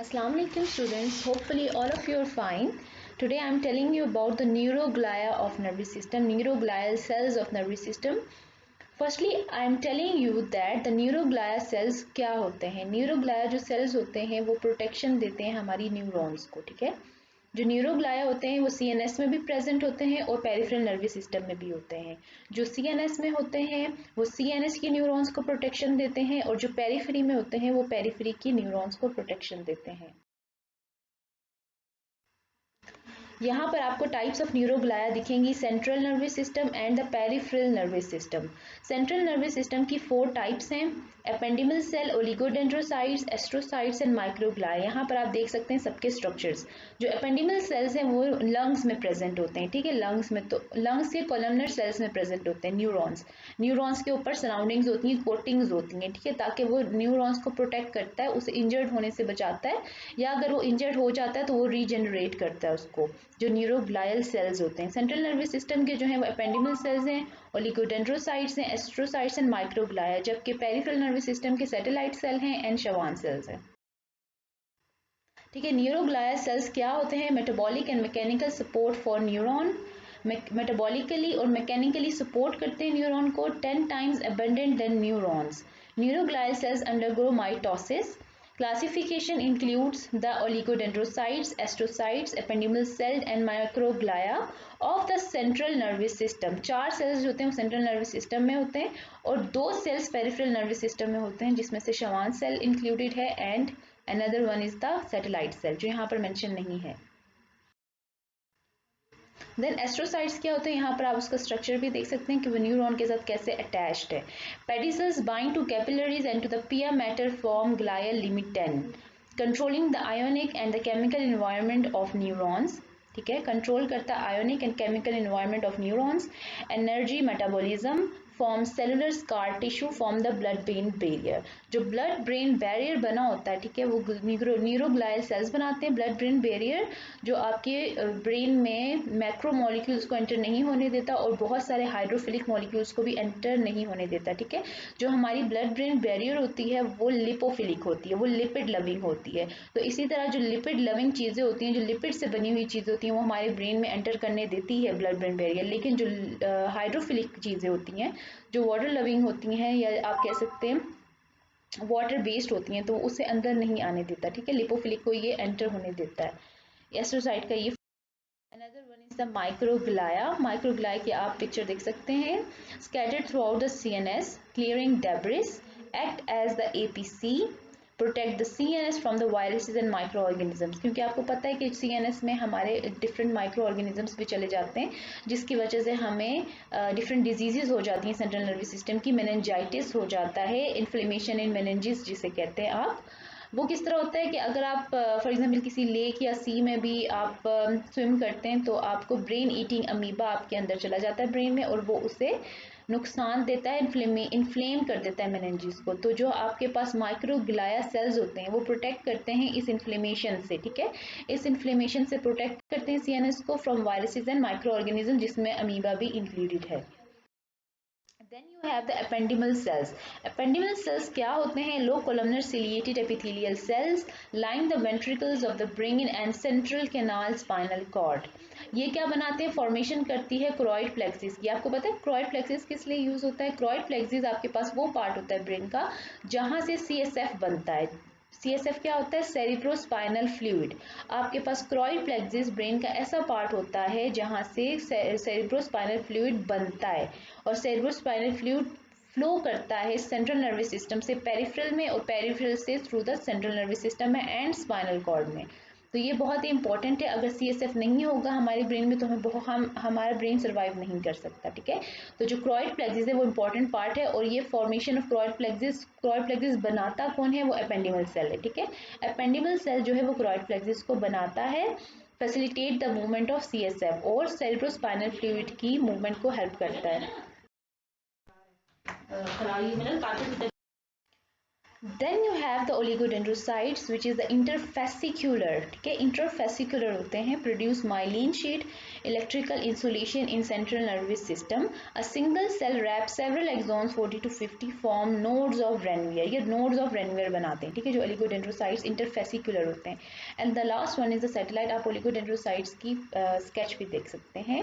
Assalamu alaikum students, hopefully all of you are fine. Today I am telling you about the neuroglia of nervous system, neuroglial cells of nervous system. Firstly, I am telling you that the neuroglia cells क्या होते हैं. Neuroglia जो cells होते हैं वो protection देते हैं हमारी neurons को, ठीक है. जो न्यूरोग्लाया होते हैं वो सीएनएस में भी प्रेजेंट होते हैं और पेरिफेरल नर्वस सिस्टम में भी होते हैं. जो सीएनएस में होते हैं वो सीएनएस की न्यूरॉन्स को प्रोटेक्शन देते हैं और जो पेरिफेरी में होते हैं वो पेरिफेरी की न्यूरॉन्स को प्रोटेक्शन देते हैं. यहाँ पर आपको टाइप्स ऑफ न्यूरोग्लाया दिखेंगी, central nervous system and the peripheral nervous system. Central nervous system की 4 टाइप्स हैं: एपेंडिबल सेल, ओलिगोडेंड्रोसाइट्स, एस्ट्रोसाइट्स एंड माइक्रोग्लाया. यहाँ पर आप देख सकते हैं सबके स्ट्रक्चर्स. जो एपेंडिबल सेल्स हैं वो लंग्स में प्रेजेंट होते हैं, ठीक है. लंग्स में तो लंग्स के कोलमनर सेल्स में प्रेजेंट होते हैं न्यूरॉन्स के ऊपर सराउंडिंग्स होती हैं, कोटिंग्स होती हैं, ठीक है, ताकि वो न्यूरॉन्स को प्रोटेक्ट करता है, उसे इंजर्ड होने से बचाता है, या अगर वो इंजर्ड हो जाता है तो वो रीजनरेट करता है उसको. जो न्यूरोग्लायल सेल्स होते हैं सेंट्रल नर्वस सिस्टम के जो है वो एपेंडिबल सेल्स हैं, ओलिगोडेंड्रोसाइट्स हैं, एस्ट्रोसाइट्स एंड माइक्रोग्लाया. जबकि पेरिफेरल नर्वस सिस्टम के सैटेलाइट सेल हैं एंड शवान सेल्स हैं, ठीक है. न्यूरोग्लाया सेल्स क्या होते हैं? Metabolic and mechanical support for neuron. Metabolically और मैकेनिकली सपोर्ट करते हैं न्यूरॉन को. 10 times abundant than neurons. Neuroglial cells undergo mitosis. Classification includes the oligodendrocytes, astrocytes, ependymal cell and microglia of the central nervous system. 4 sales होते हैं वो central nervous system में होते हैं और 2 सेल्स पेरिफेरल नर्वस सिस्टम में होते हैं, जिसमें से शवान सेल इंक्लूडेड है and another one is the satellite cell जो यहाँ पर मेंशन नहीं है. देन एस्ट्रोसाइट्स क्या होते हैं? यहाँ पर आप उसका स्ट्रक्चर भी देख सकते हैं कि वो न्यूरॉन के साथ कैसे अटैच्ड है. Pedicels bind to capillaries and to the pia mater form glial limitans, controlling the ionic and the chemical environment of neurons, ठीक है. कंट्रोल करता है ionic and chemical environment of neurons. Energy metabolism, form cellular scar tissue, form the blood brain barrier. जो blood brain barrier बना होता है, ठीक है, वो न्यूरोग्लायल सेल्स बनाते हैं. ब्लड ब्रेन बैरियर जो आपके ब्रेन में मैक्रो मॉलिक्यूल्स को एंटर नहीं होने देता और बहुत सारे हाइड्रोफिलिक मॉलिक्यूल्स को भी एंटर नहीं होने देता, ठीक है. जो हमारी ब्लड ब्रेन बैरियर होती है वो लिपोफिलिक होती है, वो लिपिड लविंग होती है. तो इसी तरह जो लिपिड लविंग चीज़ें होती हैं, जो लिपिड से बनी हुई चीज़ें होती हैं, वो हमारे ब्रेन में एंटर करने देती है ब्लड ब्रेन बैरियर. लेकिन जो हाइड्रोफिलिक चीज़ें होती हैं, जो वाटर लविंग होती हैं, या आप कह सकते हैं वाटर बेस्ड होती हैं, तो उसे अंदर नहीं आने देता, ठीक है. लिपोफिलिक को ये एंटर होने देता है. एस्ट्रोसाइट का ये. Another one is the microglia. Microglia की आप पिक्चर देख सकते हैं. Scattered throughout the CNS, clearing debris, act as the APC, protect the CNS from the viruses and microorganisms. क्योंकि आपको पता है कि सीएनएस में हमारे डिफरेंट माइक्रो ऑर्गेनिजम्स भी चले जाते हैं, जिसकी वजह से हमें डिफरेंट डिजीजेज हो जाती हैं सेंट्रल नर्वस सिस्टम की. मेनिंजाइटिस हो जाता है, इन्फ्लेमेशन इन मेनिंजेस जिसे कहते हैं आप. वो किस तरह होता है कि अगर आप फॉर एग्जांपल किसी लेक या सी में भी आप स्विम करते हैं तो आपको ब्रेन ईटिंग अमीबा आपके अंदर चला जाता है ब्रेन में, और वो उसे नुकसान देता है, इन्फ्लेम कर देता है मेनिंजेस को. तो जो आपके पास माइक्रोग्लाया सेल्स होते हैं वो प्रोटेक्ट करते हैं इस इन्फ्लेमेशन से, ठीक है. इस इन्फ्लेमेशन से प्रोटेक्ट करते हैं सीएनएस को from viruses and micro organism, जिसमें अमीबा भी इंक्लूडेड है. Then you have the ependymal cells. Ependymal cells क्या होते हैं? Low columnar ciliated epithelial cells line the ventricles of the brain and central canal spinal cord. ये क्या बनाते हैं? फॉर्मेशन करती है क्रोइड प्लेक्सिस की. आपको पता है क्रोइड प्लेक्सिस किस लिए यूज होता है? क्रोइड प्लेक्सिस आपके पास वो पार्ट होता है ब्रेन का जहां से सीएसएफ बनता है. सीएसएफ क्या होता है? Cerebrospinal fluid. आपके पास क्रोइड प्लेक्सिस ब्रेन का ऐसा पार्ट होता है जहां से सेरिब्रोस्पाइनल फ्लूइड बनता है, और सेरिब्रोस्पाइनल फ्लूइड फ्लो करता है सेंट्रल नर्वस सिस्टम से पेरिफेरल में, और पेरिफेरल से through the central nervous system में एंड स्पाइनल कॉर्ड में. तो ये बहुत ही इंपॉर्टेंट है. अगर सीएसएफ नहीं होगा हमारे ब्रेन में तो हमारा ब्रेन सर्वाइव नहीं कर सकता, ठीक है. तो जो क्रोइड प्लेक्सिस है वो इंपॉर्टेंट पार्ट है, और ये फॉर्मेशन ऑफ क्रोइड प्लेक्सिस बनाता कौन है? वो एपेंडिबल सेल है, ठीक है. एपेंडिबल सेल जो है वो क्रोइड प्लेक्सिस को बनाता है, facilitate the movement of CSF और सेरिब्रोस्पाइनल फ्लूइड की मूवमेंट को हेल्प करता है. Then you have the oligodendrocytes which is the interfascicular, ठीक है, इंटरफेसिकुलर होते हैं, produce myelin sheath, electrical insulation in central nervous system, a single cell wrap several axons 40 to 50 form nodes of Ranvier, ये nodes of Ranvier बनाते हैं, ठीक है, जो ओलिगोडेंड्रोसाइट्स इंटरफेसिकुलर होते हैं। And the last one is the satellite, आप oligodendrocytes की स्केच भी देख सकते हैं।